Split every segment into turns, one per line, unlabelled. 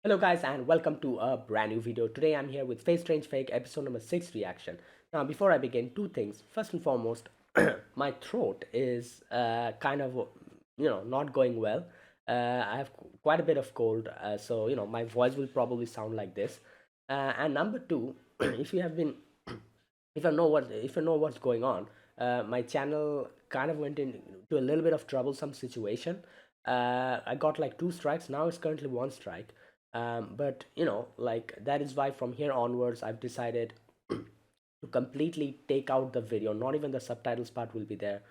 Hello guys and welcome to a brand new video. Today I'm here with Face Strange Fake episode number 6 reaction. Now before I begin, two things. First and foremost, my throat is kind of not going well. I have quite a bit of cold, so my voice will probably sound like this. And number two, if you have been if you know what's going on, my channel kind of went into a little bit of troublesome situation. I got like two strikes. Now it's currently one strike. But like that is why from here onwards I've decided to completely take out the video. Not even the subtitles part will be there.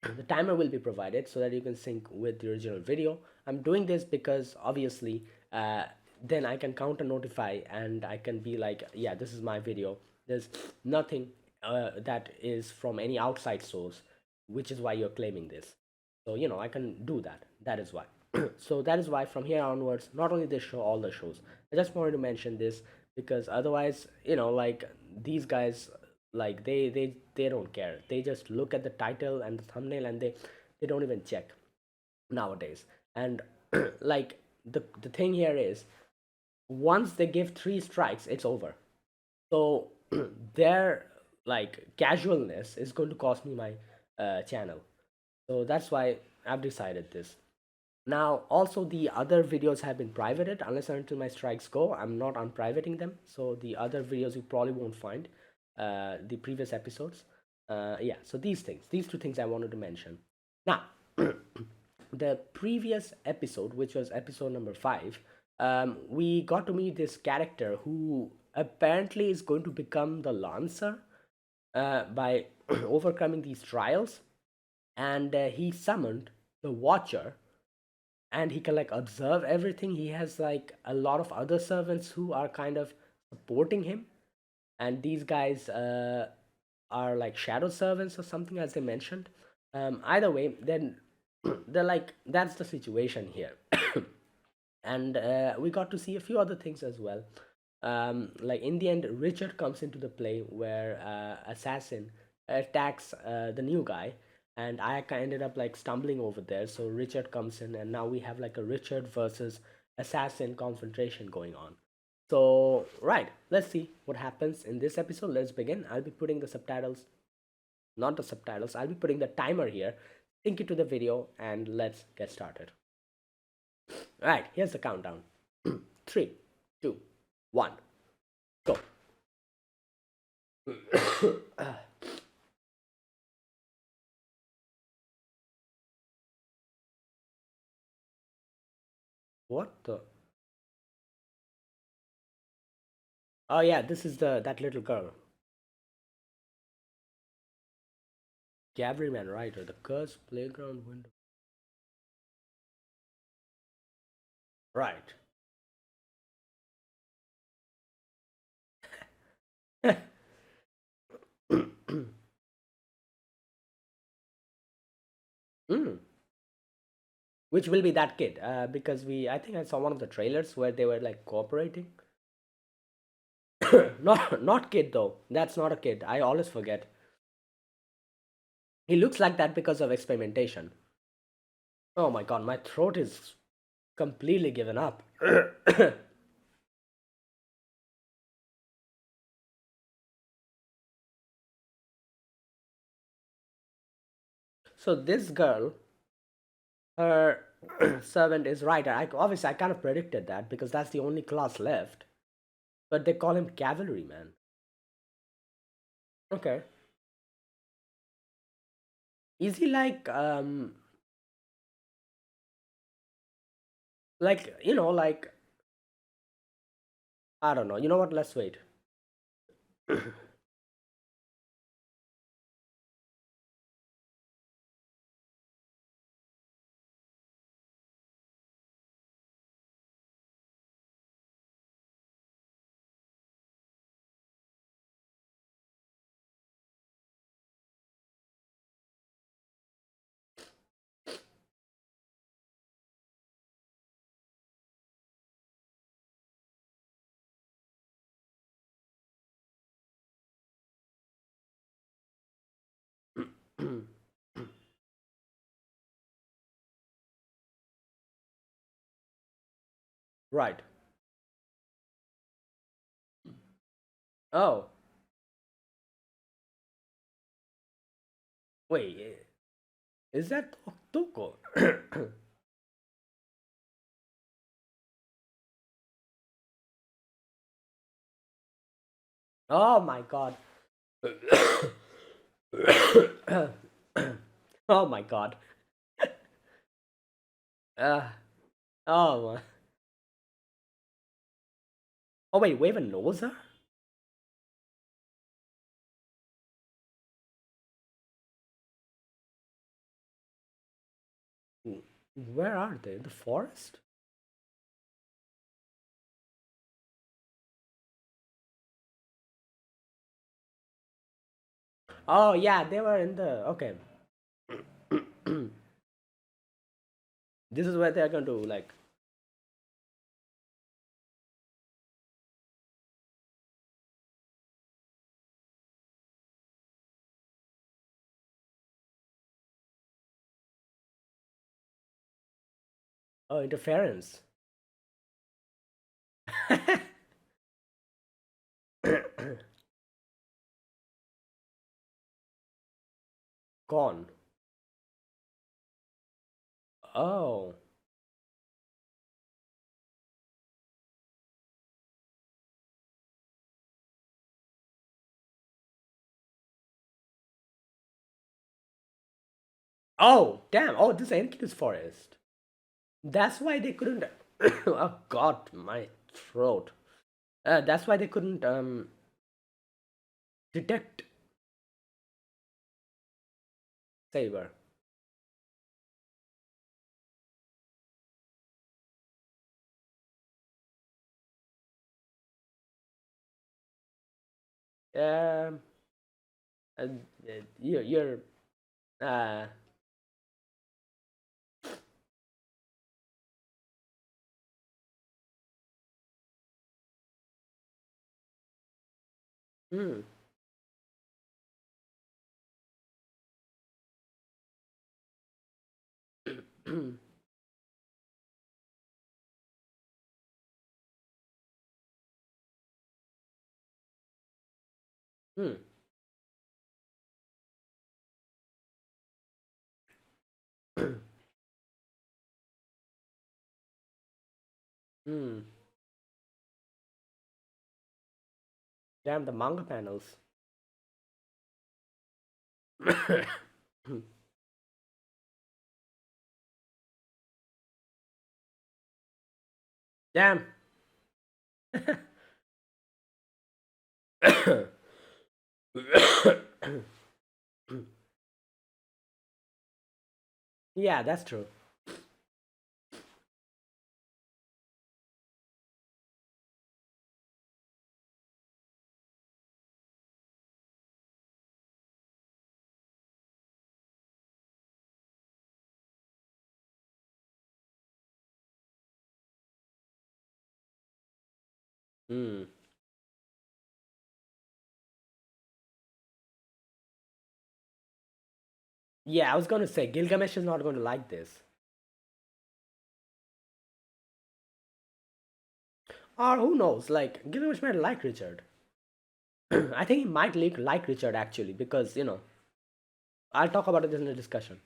The timer will be provided so that you can sync with the original video. I'm doing this because obviously then I can counter notify and I can be like, yeah, this is my video. There's nothing that is from any outside source, which is why you're claiming this. So I can do that. That is why. So that is why from here onwards, not only this show, all the shows. I just wanted to mention this because otherwise, like these guys, like they don't care. They just look at the title and the thumbnail and they don't even check nowadays. And like the thing here is, once they give three strikes, it's over. So their like casualness is going to cost me my channel. So that's why I've decided this. Now, also the other videos have been privated unless and until my strikes go. I'm not unprivating them. So the other videos you probably won't find, the previous episodes. Yeah, so these two things I wanted to mention. Now, the previous episode, which was episode number 5, we got to meet this character who apparently is going to become the Lancer by overcoming these trials. And he summoned the Watcher, and he can like observe everything. He has like a lot of other servants who are kind of supporting him, and these guys are like shadow servants or something, as they mentioned. Either way, then they're like, that's the situation here. And we got to see a few other things as well. Like in the end, Richard comes into the play where Assassin attacks the new guy, and I ended up like stumbling over there. So Richard comes in, and now we have like a Richard versus Assassin confrontation going on. So right, let's see what happens in this episode. Let's begin. I'll be putting the subtitles, not the subtitles. I'll be putting the timer here. Sync it to the video, and let's get started. All right, here's the countdown. Three, two, one, go. What the? Oh yeah, this is the that little girl. Cavalryman Rider, the cursed playground window. Right. Mm. Which will be that kid? Because I think I saw one of the trailers where they were like cooperating. Not kid though. That's not a kid. I always forget. He looks like that because of experimentation. Oh my god, my throat is completely given up. So this girl, her servant is right. Obviously I kind of predicted that because that's the only class left. But they call him cavalryman. Okay. Is he like like, I don't know. You know what? Let's wait. Right. Oh, wait, is that Tuco? Oh my god. Oh my god. Uh, oh, oh wait, Waven knows her? Where are they? The forest? Oh yeah, they were in the okay. This is where they're going to like. Oh, interference. Gone. Oh. Oh, damn. Oh, this Enkidu's forest. That's why they couldn't. Oh God, my throat. That's why they couldn't detect Saber. Um, uh, you're uh, hmm, hmm, hmm, hmm. Damn the manga panels. Damn. Yeah, that's true. Hmm. Yeah, I was gonna say Gilgamesh is not going to like this, or who knows? Like Gilgamesh might like Richard. I think he might like Richard actually because I'll talk about this in the discussion.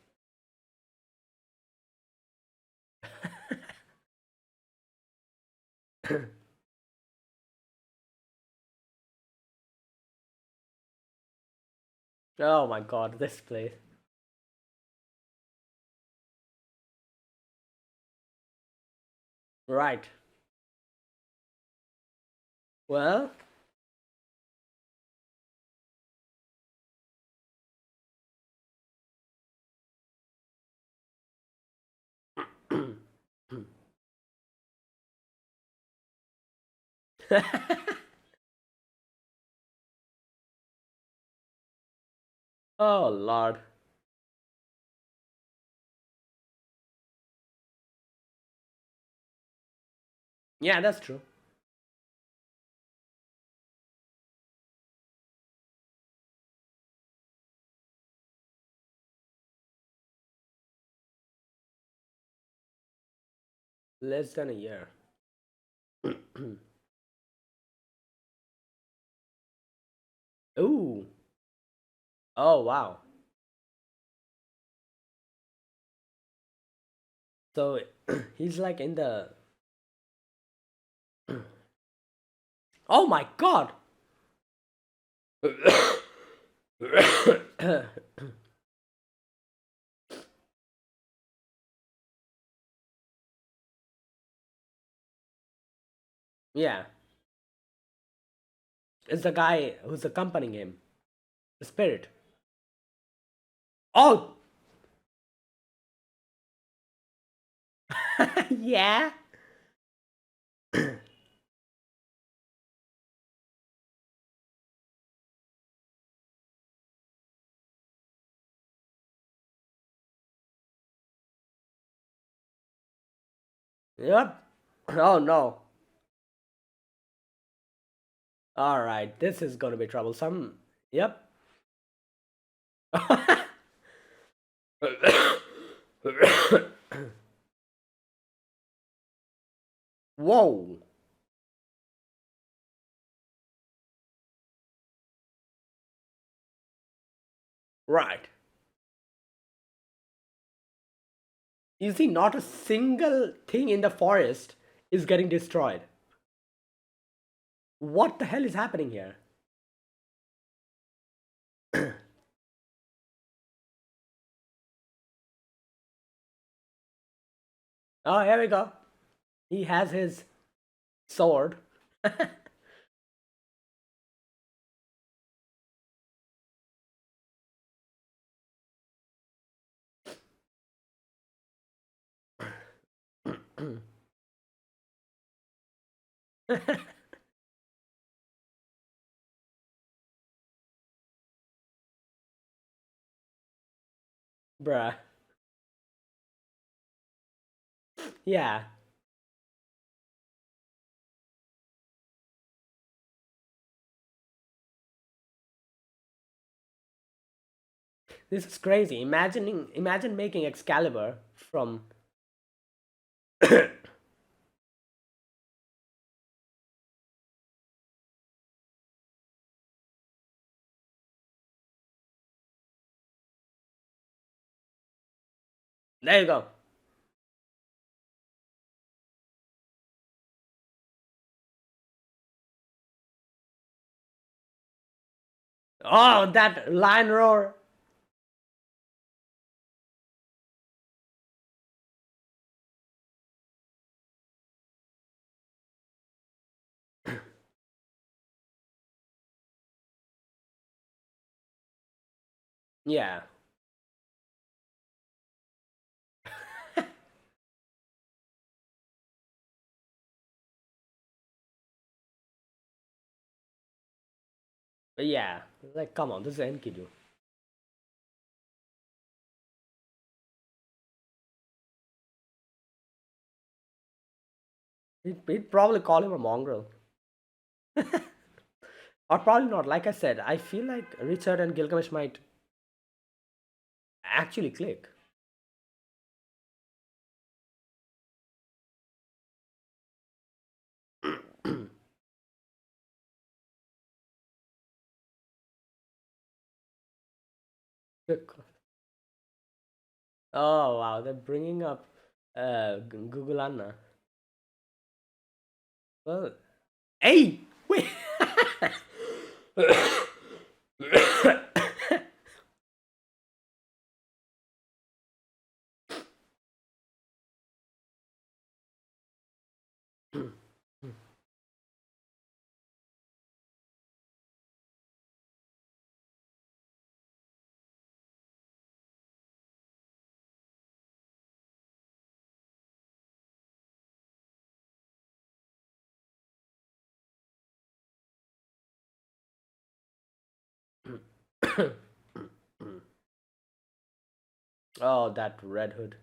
Oh my god, this place. Right. Well, oh lord. Yeah, that's true. Less than a year. Oh wow. So he's like in the. Oh my god. Yeah, it's the guy who's accompanying him, the spirit. Oh, yeah. Yep. Oh no. All right, this is gonna be troublesome. Yep. Whoa. Right. You see, not a single thing in the forest is getting destroyed. What the hell is happening here? Oh, here we go. He has his sword. Bruh. Yeah. This is crazy. Imagine making Excalibur from. There you go. Oh, that lion roar. Yeah. Yeah. Like, come on, this is Enkidu. He'd probably call him a mongrel. Or probably not. Like I said, I feel like Richard and Gilgamesh might actually click. Oh wow, they're bringing up Google Anna. Well, hey, wait. Oh, that Red Hood.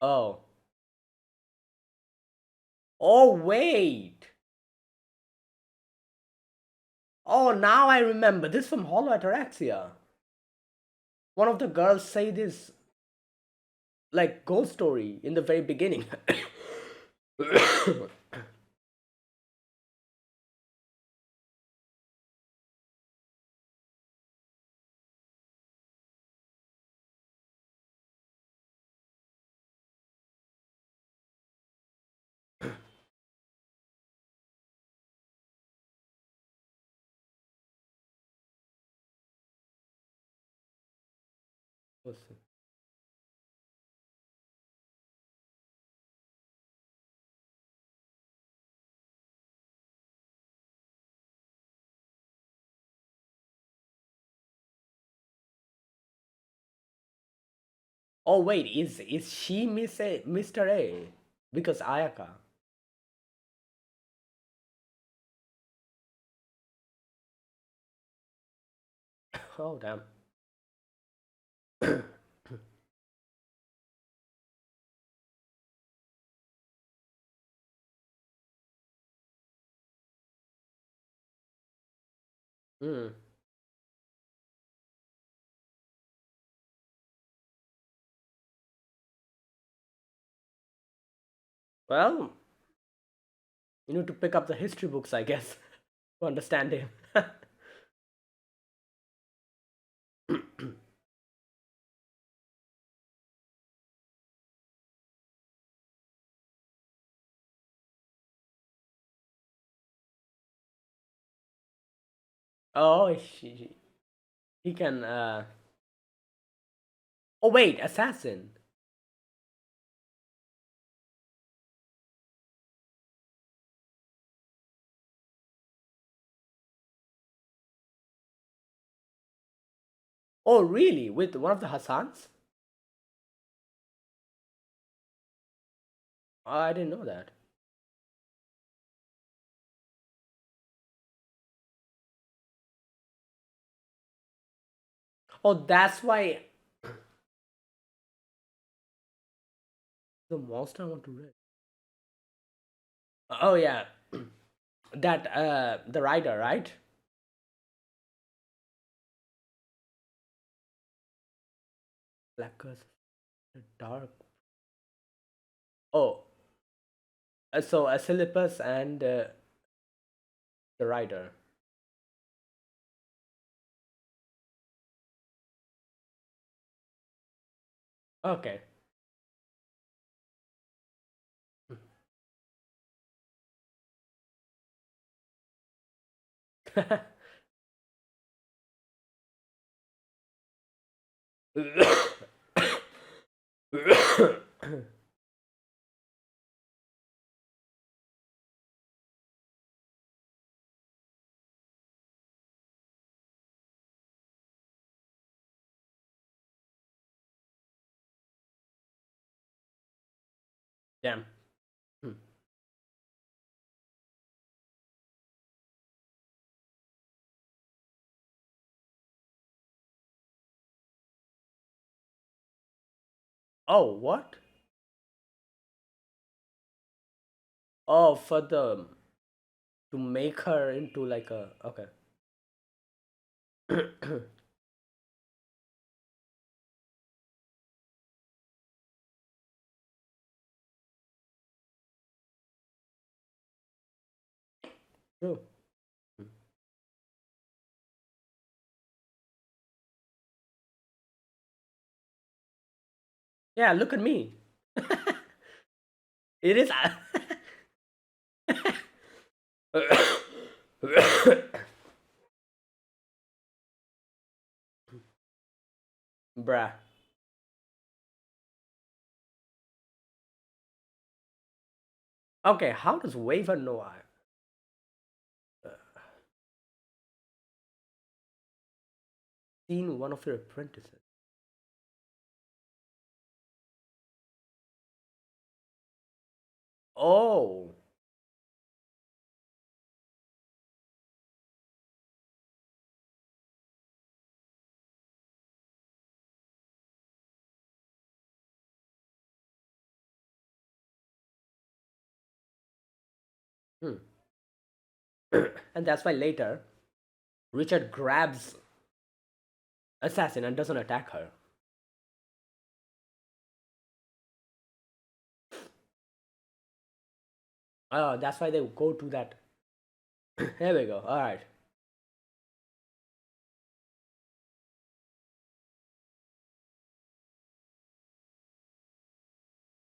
Oh, oh wait. Oh, now I remember. This from Hollow Ataraxia. One of the girls say this like ghost story in the very beginning. Oh wait, is she Mr. A? Because Ayaka. Oh damn. Mm. Well, you need to pick up the history books, I guess, to understand him. Oh, he can. Oh wait, assassin. Oh really? With one of the Hassans? Oh, I didn't know that. Oh, that's why the monster I want to read. Oh yeah, that the rider, right? Black Curse, the dark. Oh, so Asclepius and the rider. Okay. Damn. Hmm. Oh, what? Oh, for the to make her into like a okay. True. Yeah, look at me. It is. Bruh. Okay, how does Waver know I? Seen one of your apprentices? Oh. Hmm. And that's why later Richard grabs assassin and doesn't attack her. Oh, that's why they go to that. Here we go. All right.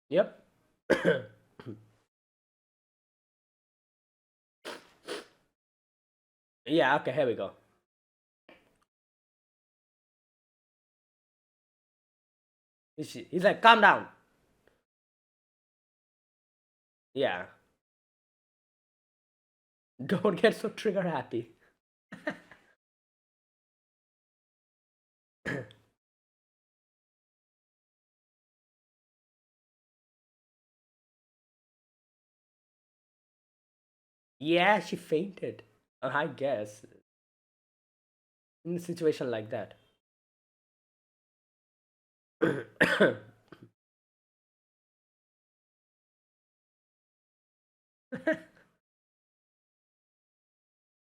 Yep. Yeah. Okay. Here we go. He's like, calm down. Yeah. Don't get so trigger happy. Yeah, she fainted. I guess in a situation like that.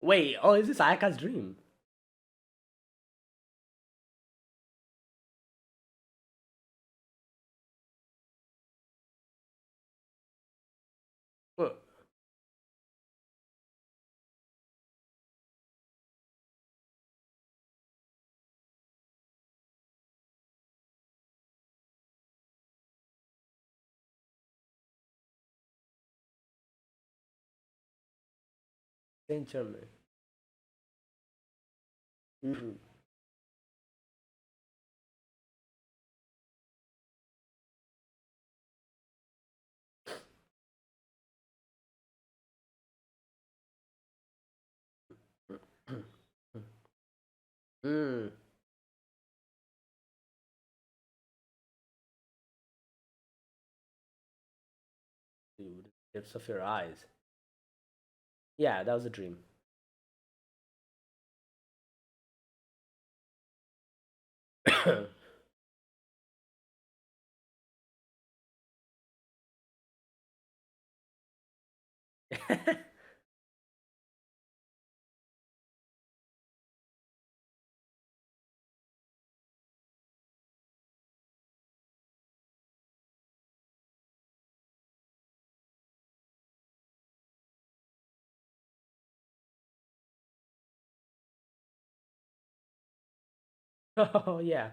Wait. Oh, is this Ayaka's dream? Oh, Saint Germain. Mhm. Mm. Dude, tips of your eyes. Yeah, that was a dream. Oh yeah.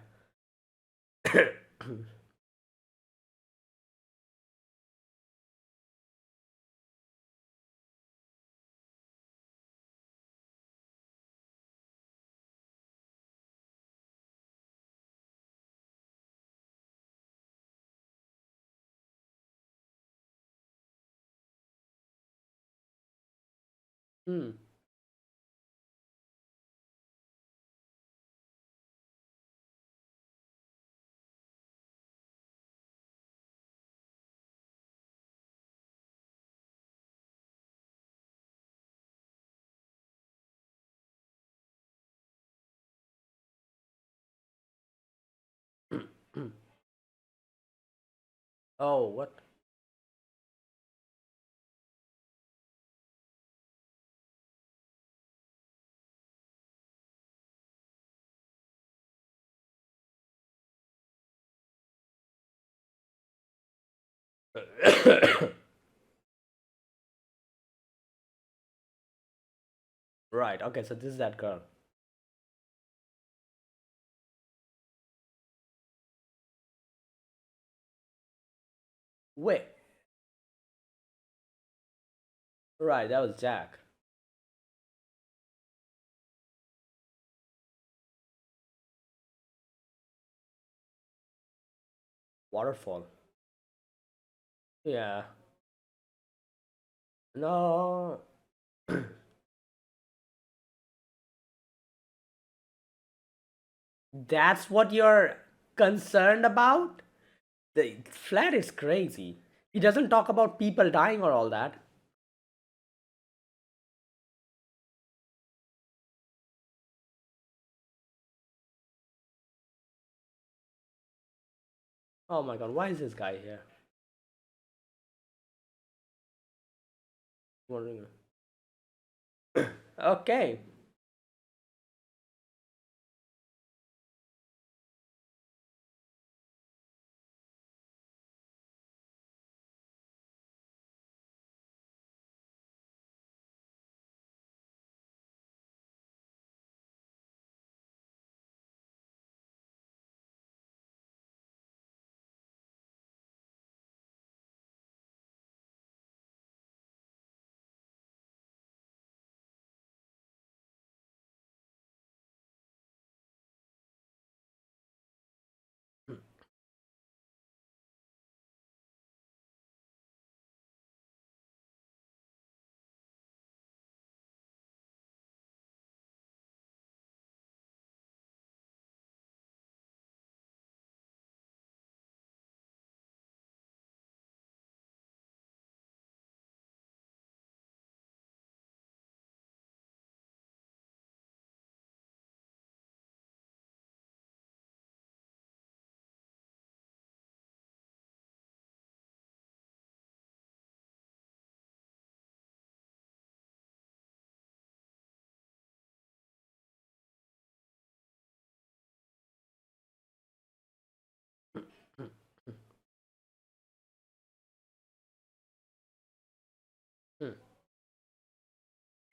Hmm. Oh, what? Right. Okay. So this is that girl. Wait. Right. That was Jack. Waterfall. Yeah. No. That's what you're concerned about? The flat is crazy. He doesn't talk about people dying or all that. Oh my god, why is this guy here? Wondering. Okay.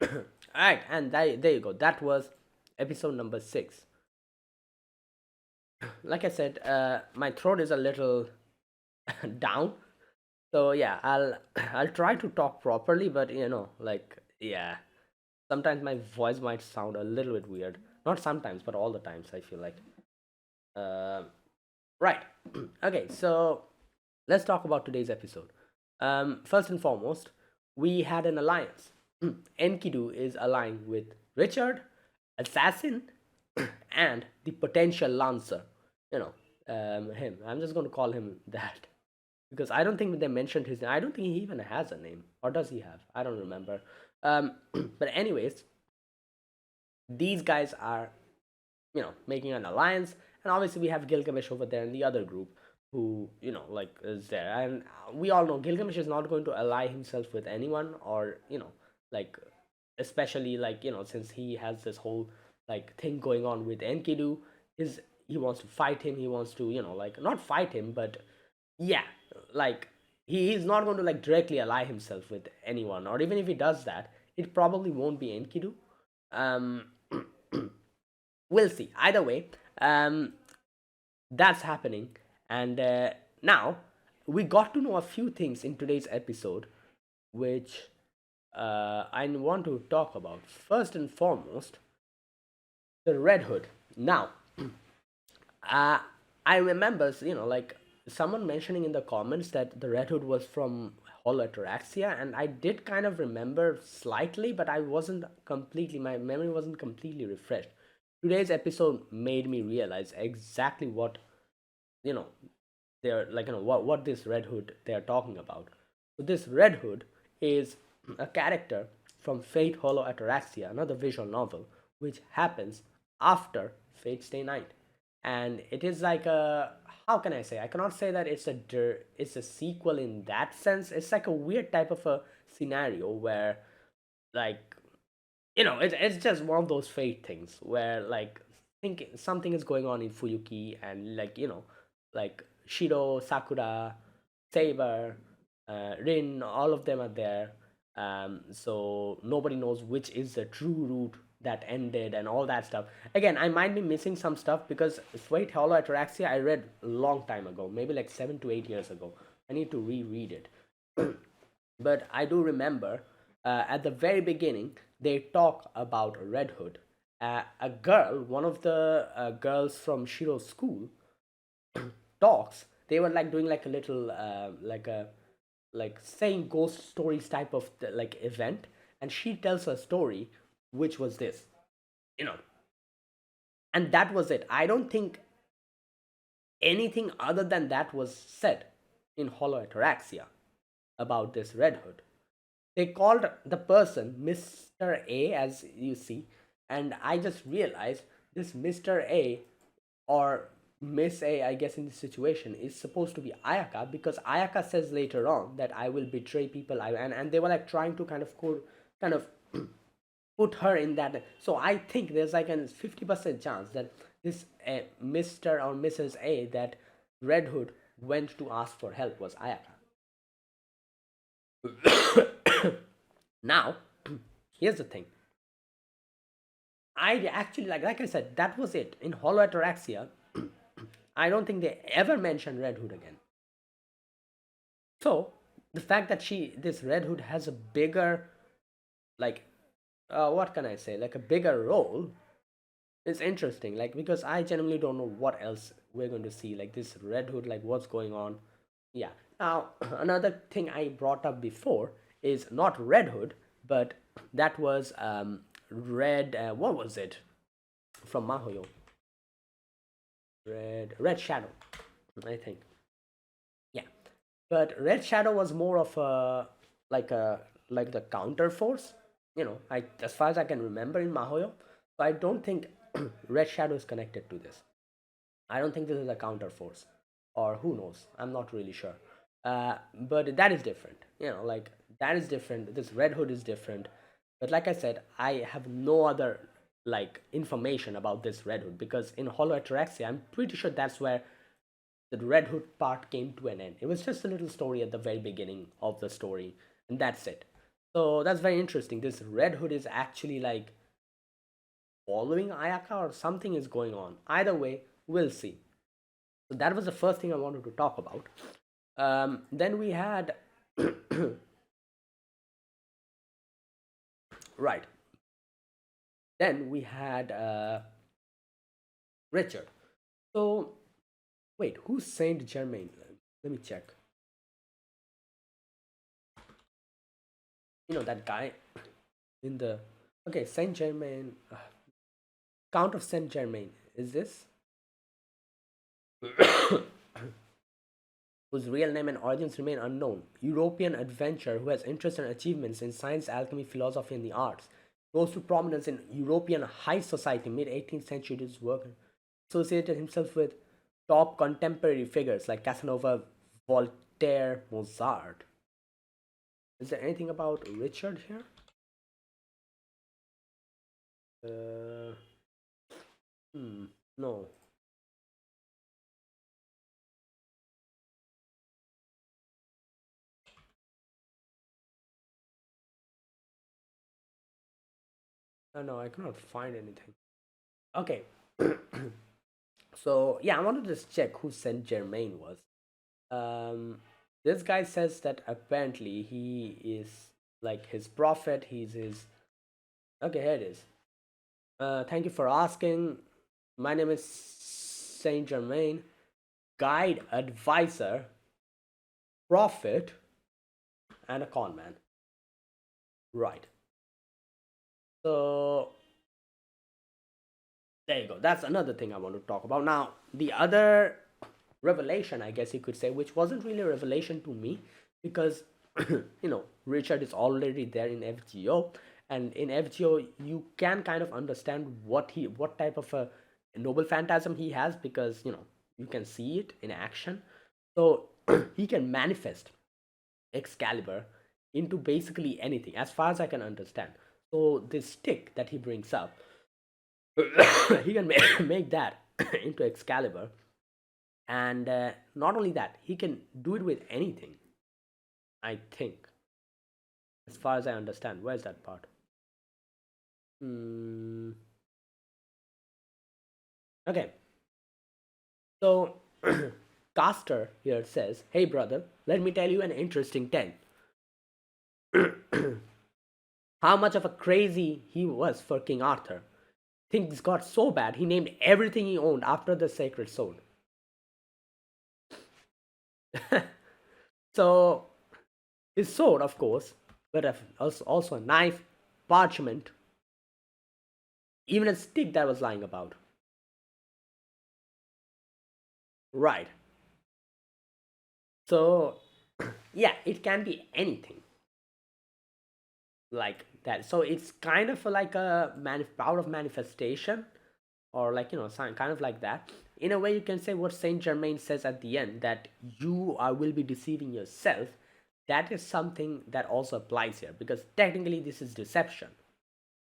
Alright, and there you go. That was episode number 6. Like I said, my throat is a little down. So yeah, I'll try to talk properly, but like yeah, sometimes my voice might sound a little bit weird. Not sometimes, but all the times I feel like. Uh, right. Okay, so let's talk about today's episode. First and foremost, we had an alliance. Enkidu is aligned with Richard, Assassin, and the potential Lancer. You know, him. I'm just going to call him that because I don't think they mentioned his name. I don't think he even has a name, or does he have? I don't remember. But anyways, these guys are making an alliance, and obviously we have Gilgamesh over there in the other group who like is there, and we all know Gilgamesh is not going to ally himself with anyone, or like especially like since he has this whole like thing going on with Enkidu. Is he wants to fight him, he wants to like not fight him, but yeah, like he's not going to like directly ally himself with anyone, or even if he does that, it probably won't be Enkidu. um we'll see. Either way, um that's happening. And now we got to know a few things in today's episode, which I want to talk about. First and foremost, the Red Hood. Now, uh, I remember, like someone mentioning in the comments that the Red Hood was from Holotaraxia, and I did kind of remember slightly, but I wasn't completely, my memory wasn't completely refreshed. Today's episode made me realize exactly what you know they're like what this Red Hood they're talking about. So this Red Hood is a character from Fate Hollow Ataraxia, another visual novel which happens after Fate Stay Night. And it is like a, how can I say, I cannot say that it's a sequel in that sense. It's like a weird type of a scenario where like it's just one of those fate things where like think something is going on in Fuyuki, and like like Shiro, Sakura, Saber, Rin, all of them are there. So nobody knows which is the true route that ended and all that stuff. Again, I might be missing some stuff because Fate Hollow Ataraxia I read a long time ago, maybe like 7 to 8 years ago. I need to reread it. But I do remember at the very beginning they talk about Red Hood. A girl, one of the girls from Shiro's school, talks. They were like doing like a little like saying ghost stories type of like event, and she tells a story, which was this, you know, and that was it. I don't think anything other than that was said in Hollow Ataraxia about this Red Hood. They called the person Mr. A, as you see, and I just realized this Mr. A or Miss A, I guess in this situation, is supposed to be Ayaka, because Ayaka says later on that I will betray people. And they were like trying to kind of put her in that. So I think there's like a 50% chance that this Mr. or Mrs. A that Red Hood went to ask for help was Ayaka. Now, here's the thing. I actually like I said, that was it. In Hollow Ataraxia, I don't think they ever mentioned Red Hood again. So the fact that this Red Hood has a bigger, like what can I say, like a bigger role is interesting. Like, because I genuinely don't know what else we're going to see. Like this Red Hood, like what's going on. Yeah. Now another thing I brought up before is not Red Hood, but that was Red. What was it from Mahoyo? Red Shadow, I think. Yeah, but Red Shadow was more of a like a like the counter force. I, as far as I can remember in Mahoyo, so I don't think Red Shadow is connected to this. I don't think this is a counter force, or who knows? I'm not really sure. But that is different. Like that is different. This Red Hood is different. But like I said, I have no other like information about this Red Hood, because in Hollow Ataraxia, I'm pretty sure that's where the Red Hood part came to an end. It was just a little story at the very beginning of the story, and that's it. So that's very interesting. This Red Hood is actually like following Ayaka or something is going on. Either way, we'll see. So that was the first thing I wanted to talk about. Then we had right. Then we had Richard. So wait, who's Saint Germain? Let me check. You know that guy in the okay Saint Germain, Count of Saint Germain. Is this whose real name and origins remain unknown? European adventurer who has interest and achievements in science, alchemy, philosophy, and the arts. Rose to prominence in European high society mid 18th century. His work associated himself with top contemporary figures like Casanova, Voltaire, Mozart. Is there anything about Richard here? Uh, no. No, I cannot find anything. Okay. So yeah, I wanted to just check who Saint Germain was. This guy says that apparently he is like his prophet. He's his. Okay, here it is. Thank you for asking. My name is Saint Germain, guide, advisor, prophet, and a con man. Right. So there you go. That's another thing I want to talk about. Now, the other revelation, I guess you could say, which wasn't really a revelation to me because, Richard is already there in FGO. And in FGO, you can kind of understand what type of a noble phantasm he has because, you can see it in action. So he can manifest Excalibur into basically anything, as far as I can understand. So this stick that he brings up, he can make that into Excalibur, and not only that, he can do it with anything. I think, as far as I understand. Where's that part? Hmm. Okay, so Caster here says, "Hey brother, let me tell you an interesting tale. How much of a crazy he was for King Arthur. Things got so bad he named everything he owned after the sacred sword. So his sword, of course, but also a knife, parchment, even a stick that was lying about. Right. So yeah, it can be anything like that. So it's kind of like a power of manifestation, or like kind of like that. In a way, you can say what Saint Germain says at the end, that you will be deceiving yourself. That is something that also applies here because technically this is deception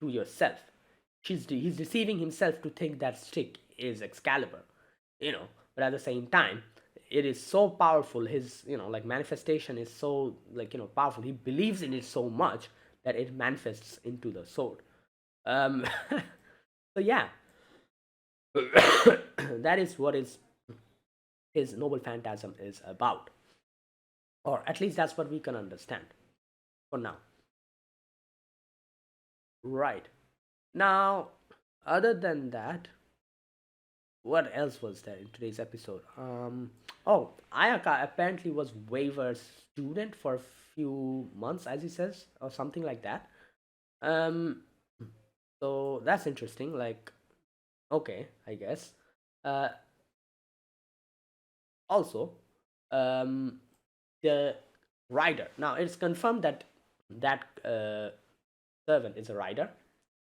to yourself. He's deceiving himself to think that stick is Excalibur, but at the same time, it is so powerful. His, like manifestation is so, like, powerful. He believes in it so much that it manifests into the sword. Um, so yeah, that is what is his noble phantasm is about, or at least that's what we can understand for now. Right. Now, other than that, what else was there in today's episode? Oh, Ayaka apparently was Waver's student for a few months, as he says, or something like that. Um, so that's interesting. Like, okay, I guess. Uh, Also, um, the rider. Now it's confirmed that servant is a rider,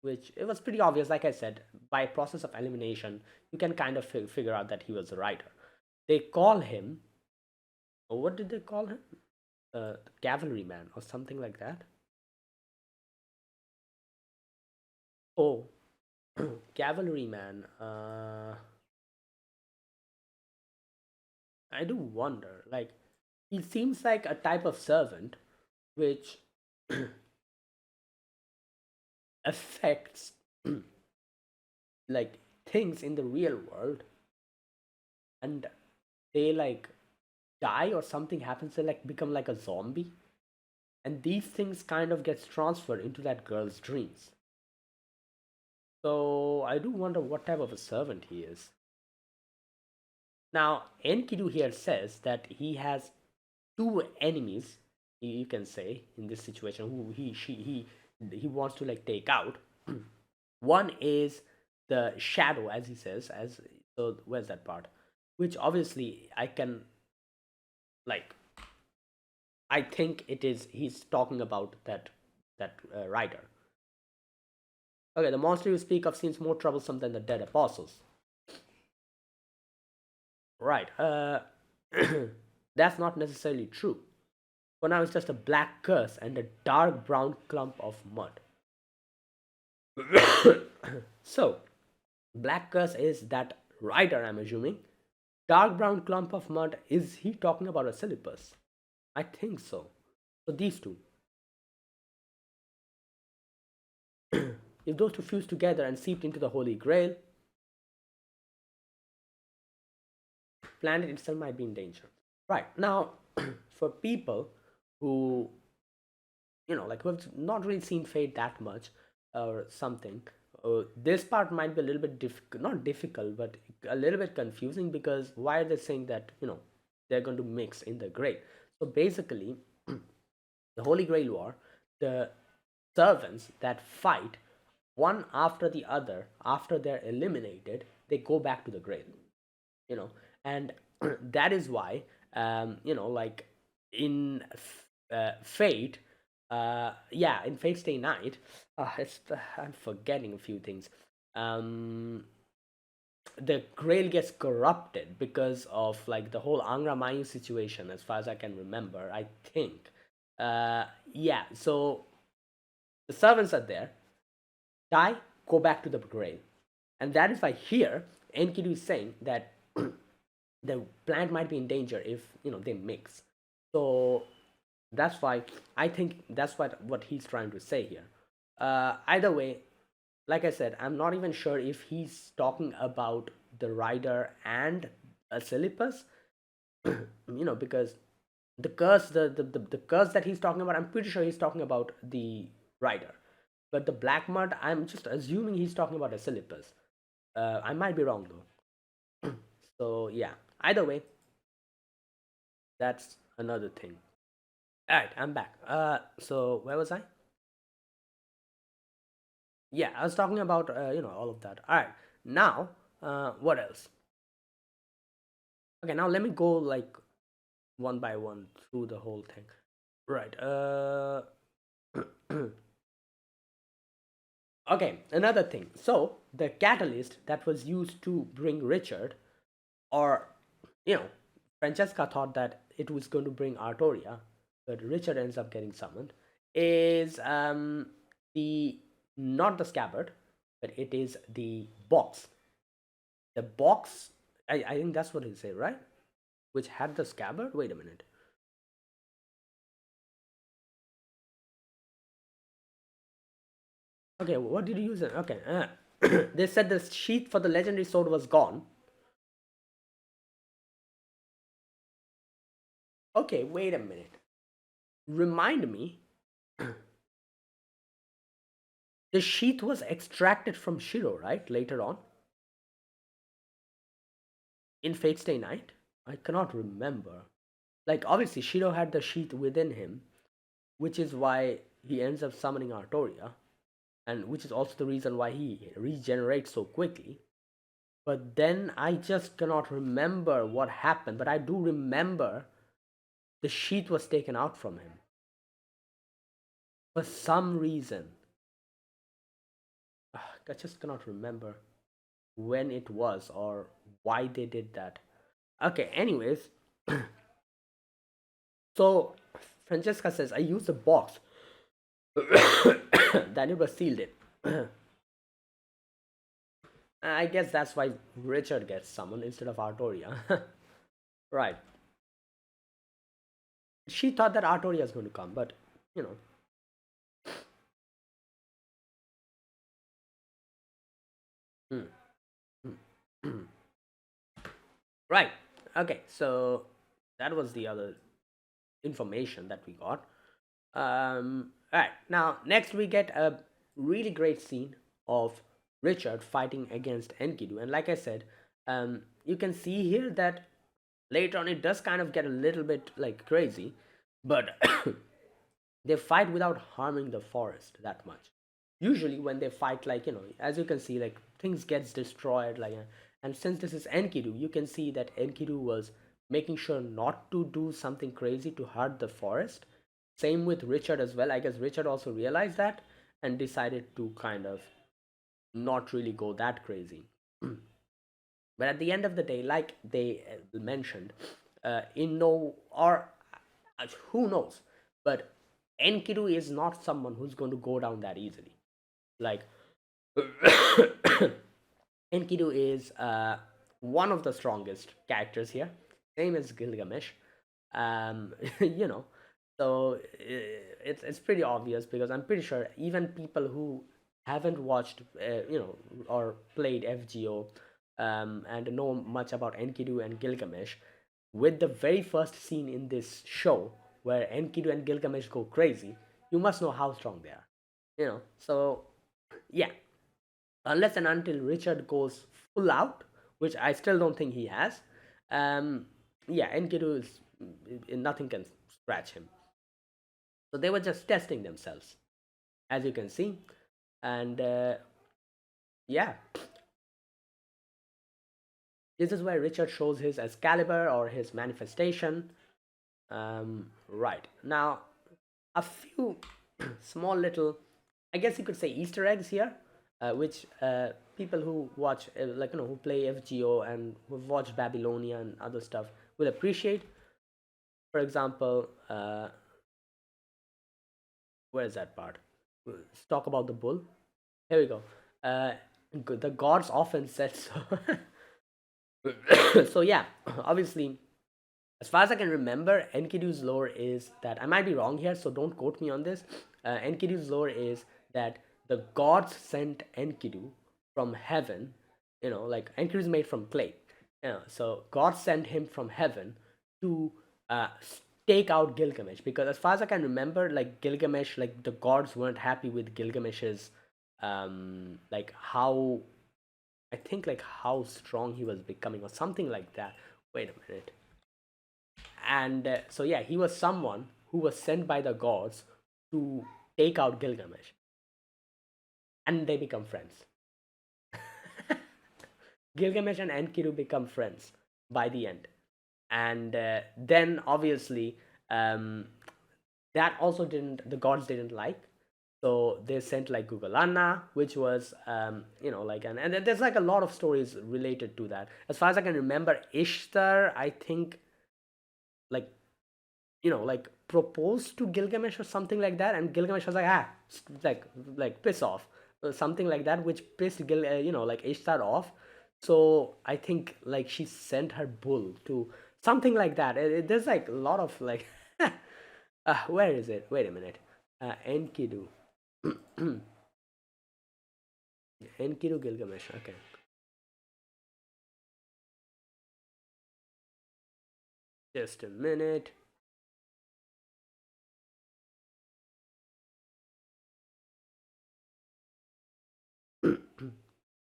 which it was pretty obvious. Like I said, by process of elimination, you can kind of figure out that he was a rider. They call him. What did they call him? Cavalryman or something like that. Oh, cavalryman. I do wonder. Like, he seems like a type of servant which affects like things in the real world, and they like die or something happens, they like become like a zombie, and these things kind of gets transferred into that girl's dreams. So I do wonder what type of a servant he is. Now Enkidu here says that he has two enemies, you can say, in this situation, who he wants to like take out. One is the shadow, as he says, as so where's that part, which obviously I can like, I think it is he's talking about that rider. Okay, the monster you speak of seems more troublesome than the dead apostles. Right. That's not necessarily true. For now, it's just a black curse and a dark brown clump of mud. So, black curse is that rider, I'm assuming. Dark brown clump of mud, is he talking about a Asclepius? I think so. So, these two. If those two fused together and seeped into the Holy Grail, planet itself might be in danger. Right. Now, for people who, like who have not really seen Fate that much or something, this part might be a little bit not difficult, but a little bit confusing, because why are they saying that, they're going to mix in the Grail? So basically, the Holy Grail War, the servants that fight one after the other, after they're eliminated, they go back to the Grail, you know and that is why, like in Fate, yeah, in Fate Stay Night, I'm forgetting a few things. The Grail gets corrupted because of like the whole Angra Mayu situation, as far as I can remember, I think. Yeah, so the servants are there, die, go back to the Grail. And that is why here Enkidu is saying that the plant might be in danger if they mix. So that's why I think that's what he's trying to say here. Either way, like I said, I'm not even sure if he's talking about the rider and a Asclepius, because the curse, the curse that he's talking about, I'm pretty sure he's talking about the rider. But the black mud, I'm just assuming he's talking about a Asclepius. I might be wrong though. So yeah, either way, that's another thing. All right, I'm back. So where was I? Yeah, I was talking about all of that. All right, now what else? Okay, now let me go like one by one through the whole thing. Right. Okay, another thing. So the catalyst that was used to bring Richard, or you know, Francesca thought that it was going to bring Artoria, but Richard ends up getting summoned, is the not the scabbard, but it is the box. The box, I think that's what he said, right? Which had the scabbard. Wait a minute. Okay, what did you use it? Okay, they said the sheath for the legendary sword was gone. Okay, wait a minute. Remind me, the sheath was extracted from Shiro, right? Later on in Fate Stay Night. I cannot remember. Like, obviously, Shiro had the sheath within him, which is why he ends up summoning Artoria, and which is also the reason why he regenerates so quickly. But then I just cannot remember what happened, but I do remember the sheath was taken out from him for some reason. I just cannot remember when it was or why they did that. Okay, anyways, so Francesca says, I used a box. Daniel was sealed it. I guess that's why Richard gets summoned instead of Artoria. Right. She thought that Artoria is going to come, but you know. Hmm. Hmm. Right. Okay. So that was the other information that we got. All right. Now, next we get a really great scene of Richard fighting against Enkidu, and like I said, you can see here that later on it does kind of get a little bit like crazy, but they fight without harming the forest that much. Usually when they fight, like, as you can see, like things gets destroyed, like, and since this is Enkidu, you can see that Enkidu was making sure not to do something crazy to hurt the forest. Same with Richard as well. I guess Richard also realized that and decided to kind of not really go that crazy. But at the end of the day, like they mentioned, in no or who knows, but Enkidu is not someone who's going to go down that easily. Like Enkidu is one of the strongest characters here, same as Gilgamesh. You know, so it's pretty obvious because I'm pretty sure even people who haven't watched, or played FGO, and know much about Enkidu and Gilgamesh, with the very first scene in this show where Enkidu and Gilgamesh go crazy, you must know how strong they are. So yeah, unless and until Richard goes full out, which I still don't think he has. Yeah, Enkidu is nothing can scratch him. So they were just testing themselves, as you can see, and yeah, this is where Richard shows his Excalibur or his manifestation. Right now, a few small little, I guess you could say, Easter eggs here, which people who watch, who play FGO and who've watched Babylonia and other stuff will appreciate. For example, where is that part? Let's talk about the bull. Here we go. Uh, the gods often said so. So yeah, obviously, as far as I can remember, Enkidu's lore is that, I might be wrong here, so don't quote me on this. Enkidu's lore is that the gods sent Enkidu from heaven. Like Enkidu is made from clay. So God sent him from heaven to uh, take out Gilgamesh, because as far as I can remember, like Gilgamesh, like the gods weren't happy with Gilgamesh's, like how, I think, like how strong he was becoming or something like that. Wait a minute. And so yeah, he was someone who was sent by the gods to take out Gilgamesh, and they become friends. Gilgamesh and Enkidu become friends by the end, and then obviously, um, that also didn't the gods didn't like, so they sent like Gugalana, which was, like, and there's like a lot of stories related to that. As far as I can remember, Ishtar, I think, like, like proposed to Gilgamesh or something like that, and Gilgamesh was like, like, piss off, something like that, which pissed like Ishtar off. So I think like she sent her bull to something like that. There's like a lot of like, where is it? Wait a minute. Enkidu, Enkidu Gilgamesh. Okay. Just a minute.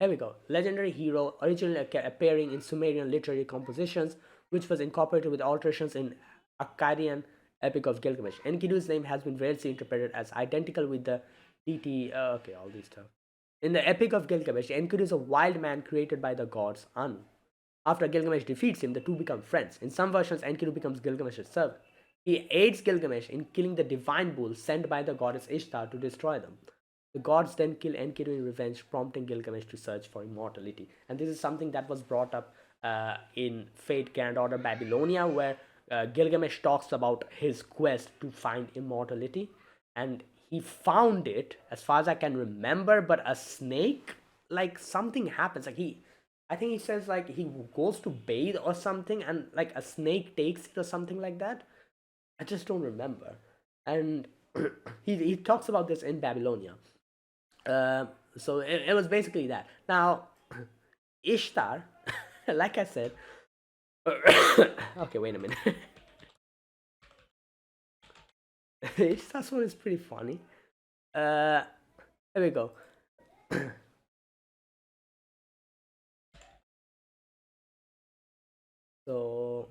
Here we go. Legendary hero, originally appearing in Sumerian literary compositions, which was incorporated with alterations in Akkadian Epic of Gilgamesh. Enkidu's name has been variously interpreted as identical with the deity. Okay, all these stuff. In the Epic of Gilgamesh, Enkidu is a wild man created by the gods Anu. After Gilgamesh defeats him, the two become friends. In some versions, Enkidu becomes Gilgamesh's servant. He aids Gilgamesh in killing the divine bull sent by the goddess Ishtar to destroy them. The gods then kill Enkidu in revenge, prompting Gilgamesh to search for immortality. And this is something that was brought up in Fate Grand Order Babylonia, where Gilgamesh talks about his quest to find immortality. And he found it, as far as I can remember, but a snake, like something happens. I think he says like he goes to bathe or something, and like a snake takes it or something like that. I just don't remember. And he talks about this in Babylonia. Uh, so it was basically that. Now, Ishtar, like I said, okay, wait a minute. Ishtar's one is pretty funny. Uh, here we go. So,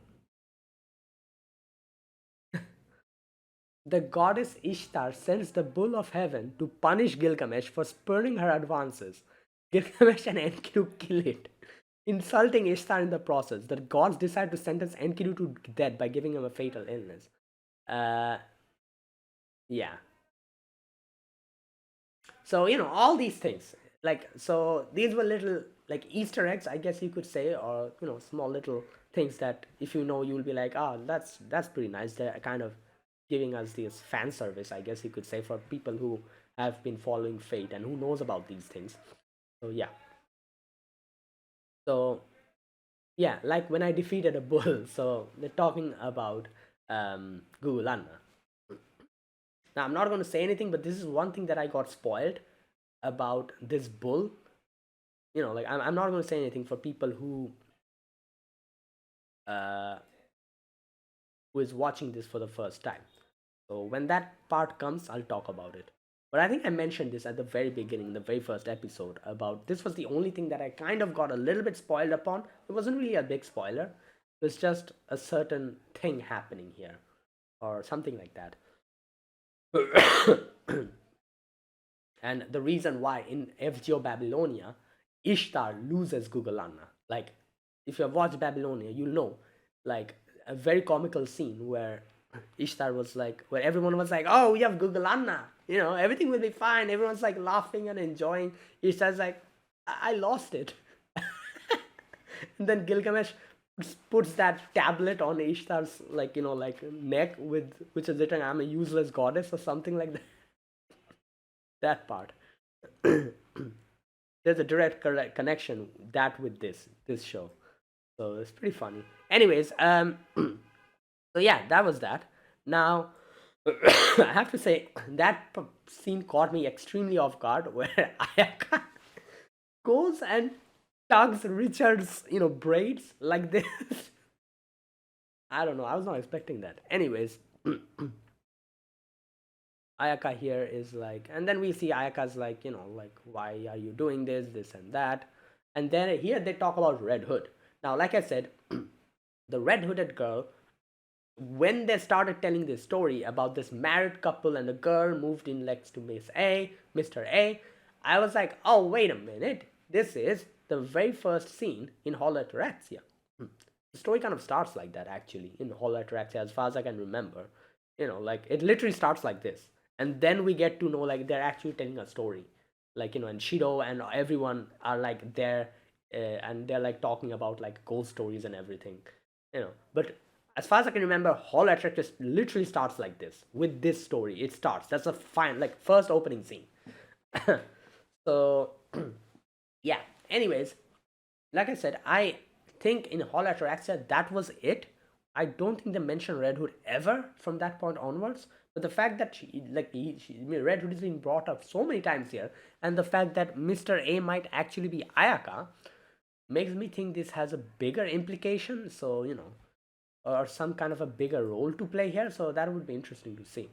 the goddess Ishtar sends the bull of heaven to punish Gilgamesh for spurning her advances. Gilgamesh and Enkidu kill it, insulting Ishtar in the process. The gods decide to sentence Enkidu to death by giving him a fatal illness. Uh, yeah. So, all these things. Like, so these were little, like, Easter eggs, I guess you could say, or, small little things that if you know, you'll be like, ah, that's pretty nice. They're kind of giving us this fan service, I guess you could say, for people who have been following Fate and who knows about these things. So, yeah. So, yeah, like when I defeated a bull. So, they're talking about Gugulana. Now, I'm not going to say anything, but this is one thing that I got spoiled about this bull. Like I'm not going to say anything for people uh, who is watching this for the first time. So when that part comes, I'll talk about it. But I think I mentioned this at the very beginning, the very first episode, about this was the only thing that I kind of got a little bit spoiled upon. It wasn't really a big spoiler. It was just a certain thing happening here, or something like that. And the reason why in FGO Babylonia, Ishtar loses Gugulana. Like, if you have watched Babylonia, you'll know, like, a very comical scene where Ishtar was like, where everyone was like, oh, we have Gugulana, everything will be fine. Everyone's like laughing and enjoying. Ishtar's like, I lost it. And then Gilgamesh puts that tablet on Ishtar's, like, like neck, with which is written, I'm a useless goddess, or something like that. That part. There's a direct connection that with this show, so it's pretty funny. Anyways, so yeah, that was that. Now, I have to say that scene caught me extremely off guard, where Ayaka goes and tugs Richard's braids like this. I don't know, I was not expecting that. Anyways, Ayaka here is like, and then we see Ayaka's like, like, why are you doing this and that? And then here they talk about Red Hood. Now, like I said, the Red Hooded girl, when they started telling this story about this married couple and the girl moved in next to Mr. A, I was like, oh, wait a minute. This is the very first scene in Holo Ataraxia. The story kind of starts like that, actually, in Holo Ataraxia, as far as I can remember. Like, it literally starts like this. And then we get to know, like, they're actually telling a story. Like, and Shido and everyone are, like, there, and they're, like, talking about, like, ghost stories and everything. But as far as I can remember, Holo Ataraxia literally starts like this, with this story. It starts. That's a fine, like, first opening scene. So, yeah. Anyways, like I said, I think in Holo Ataraxia that was it. I don't think they mentioned Red Hood ever from that point onwards. But the fact that Red Hood is being brought up so many times here, and the fact that Mr. A might actually be Ayaka, makes me think this has a bigger implication. So, or some kind of a bigger role to play here. So that would be interesting to see.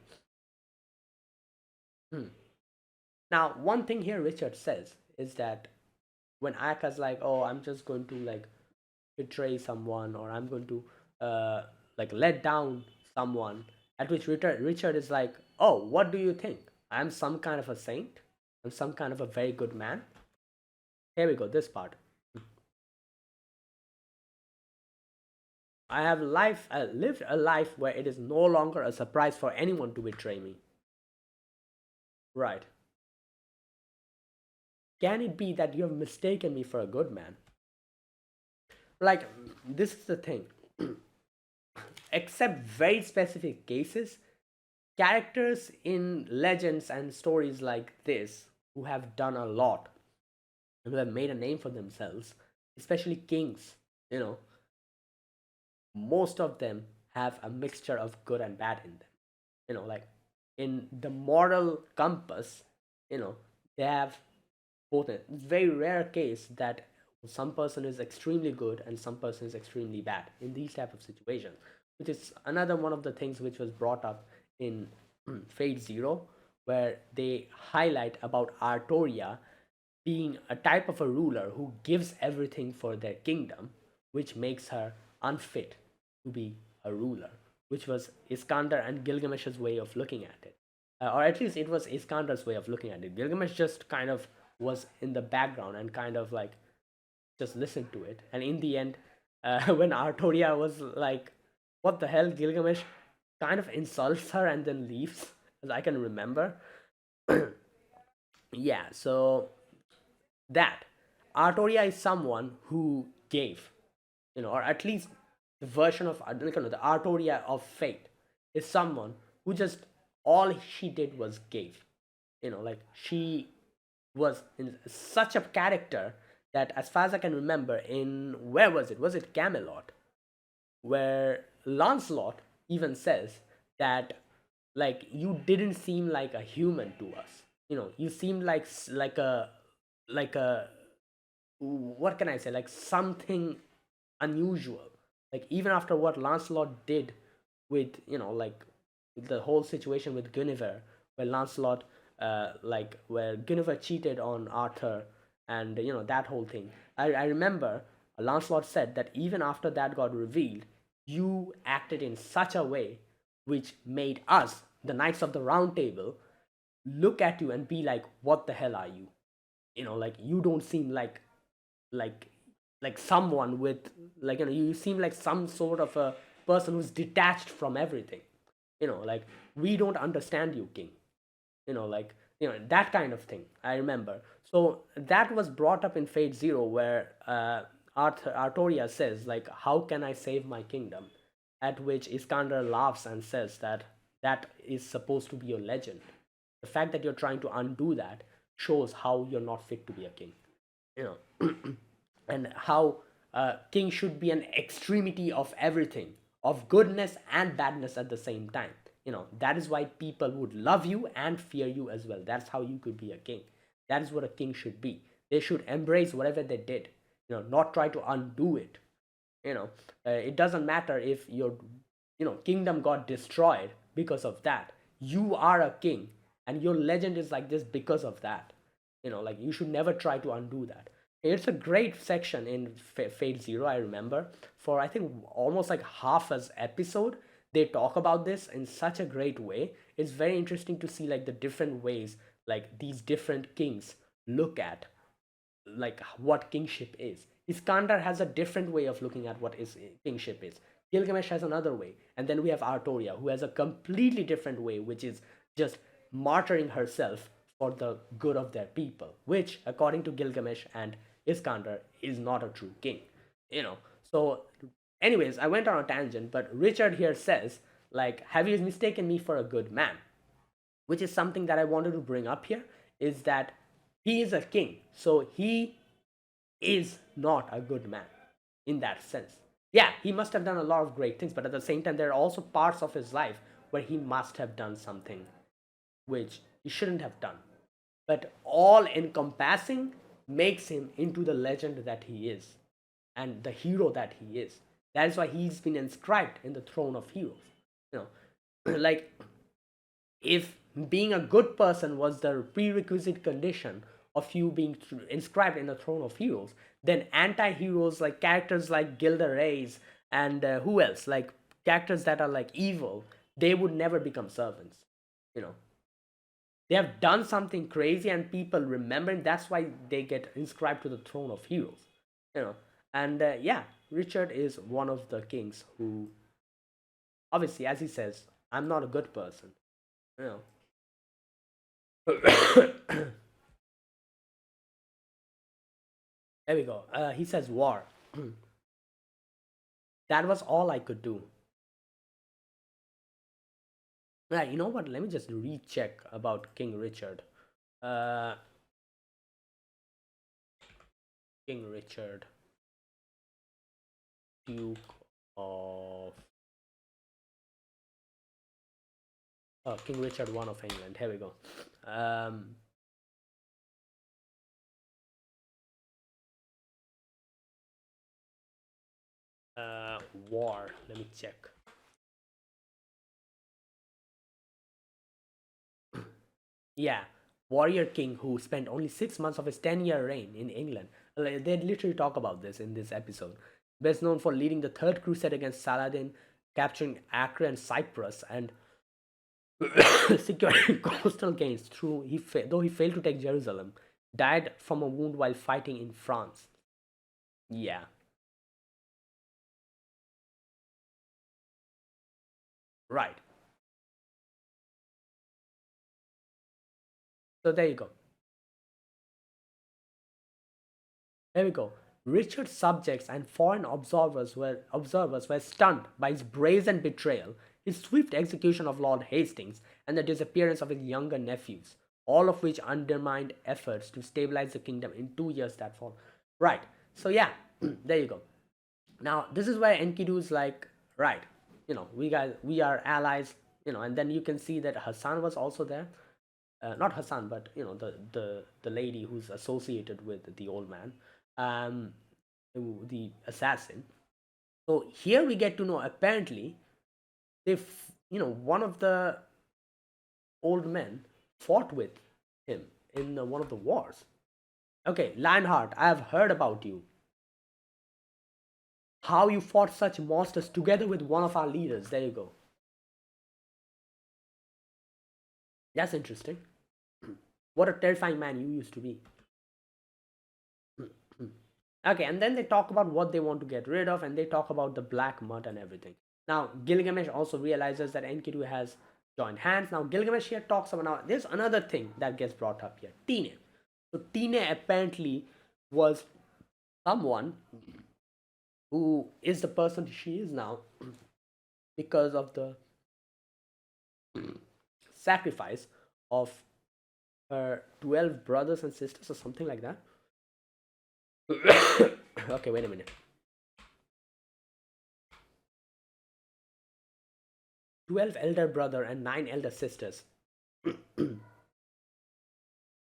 Now, one thing here Richard says is that when Ayaka's like, oh, I'm just going to, like, betray someone, or I'm going to like let down someone, at which Richard is like, oh, what do you think? I'm some kind of a saint? I'm some kind of a very good man? Here we go, this part. I have lived a life where it is no longer a surprise for anyone to betray me. Right. Can it be that you have mistaken me for a good man? Like, this is the thing. Except very specific cases, characters in legends and stories like this who have done a lot and who have made a name for themselves, especially kings, you know, most of them have a mixture of good and bad in them. Like, in the moral compass, they have both. It's a very rare case that Some person is extremely good and some person is extremely bad in these type of situations, which is another one of the things which was brought up in Fate Zero, where they highlight about Artoria being a type of a ruler who gives everything for their kingdom, which makes her unfit to be a ruler, which was Iskander and Gilgamesh's way of looking at it. Or at least it was Iskander's way of looking at it. Gilgamesh just kind of was in the background and kind of like just listened to it. And in the end, when Artoria was like, what the hell, Gilgamesh kind of insults her and then leaves, as I can remember. Yeah, so that Artoria is someone who gave, or at least the version of the Artoria of Fate is someone who just all she did was gave. Like she was in such a character that, as far as I can remember, in where was it? Was it Camelot? Where Lancelot even says that, like, you didn't seem like a human to us. You seemed like a what can I say, like something unusual. Like even after what Lancelot did with like the whole situation with Guinevere, where Lancelot like where Guinevere cheated on Arthur, and that whole thing. I remember Lancelot said that even after that got revealed, you acted in such a way which made us, the Knights of the Round Table, look at you and be like, what the hell are you? Like you don't seem like like someone with, like, you seem like some sort of a person who's detached from everything. Like, we don't understand you, king. Like, that kind of thing, I remember. So that was brought up in Fate Zero, where Artoria says, like, how can I save my kingdom? At which Iskander laughs and says that that is supposed to be your legend. The fact that you're trying to undo that shows how you're not fit to be a king. you know and how king should be an extremity of everything, of goodness and badness at the same time. That is why people would love you and fear you as well. That's how you could be a king. That is what a king should be. They should embrace whatever they did, not try to undo it. It doesn't matter if your kingdom got destroyed because of that. You are a king, and your legend is like this because of that. Like, you should never try to undo that. It's a great section in Fate Zero. I remember, for I think almost like half as episode, they talk about this in such a great way. It's very interesting to see, like, the different ways, like, these different kings look at, like, what kingship is. Iskander has a different way of looking at what is kingship is. Gilgamesh has another way, and then we have Artoria, who has a completely different way, which is just martyring herself for the good of their people, which, according to Gilgamesh and Iskander, is not a true king. So, anyways, I went on a tangent, but Richard here says, like, have you mistaken me for a good man? Which is something that I wanted to bring up here, is that he is a king, so he is not a good man in that sense. Yeah, he must have done a lot of great things, but at the same time, there are also parts of his life where he must have done something which he shouldn't have done. But all encompassing makes him into the legend that he is and the hero that he is. That is why he's been inscribed in the throne of heroes. You know, like, if being a good person was the prerequisite condition of you being inscribed in the throne of heroes, then anti-heroes, like characters like Gilda Reyes and who else, like characters that are like evil, they would never become servants. You know, they have done something crazy and people remember, and that's why they get inscribed to the throne of heroes. You know, and yeah, Richard is one of the kings who, obviously, as he says, I'm not a good person. You know. There we go. He says war. That was all I could do. Yeah, you know what? Let me just recheck about King Richard. Uh, King Richard, Duke of King Richard I of England. Here we go. Um, war. Let me check. Yeah, warrior king who spent only 6 months of his 10-year reign in England. They literally talk about this in this episode. Best known for leading the Third Crusade against Saladin, capturing Acre and Cyprus, and securing coastal gains through though he failed to take Jerusalem, died from a wound while fighting in France. Yeah, right. So there you go. There we go. Richard's subjects and foreign observers were stunned by his brazen betrayal, his swift execution of Lord Hastings, and the disappearance of his younger nephews, all of which undermined efforts to stabilize the kingdom in 2 years that followed. Right. So yeah, there you go. Now this is where Enkidu's like, right, we are allies, and then you can see that Hassan was also there. Not Hassan, but the lady who's associated with the old man, um, the assassin. So here we get to know apparently if one of the old men fought with him in one of the wars. Okay, Lionheart, I have heard about you. How you fought such monsters together with one of our leaders. There you go. That's interesting. What a terrifying man you used to be. Okay, and then they talk about what they want to get rid of, and they talk about the black mud and everything. Now, Gilgamesh also realizes that Enkidu has joined hands. Now, Gilgamesh here talks about, now, there's another thing that gets brought up here. Tine. So, Tine apparently was someone who is the person she is now because of the sacrifice of her 12 brothers and sisters or something like that. Okay, wait a minute. 12 elder brother and 9 elder sisters,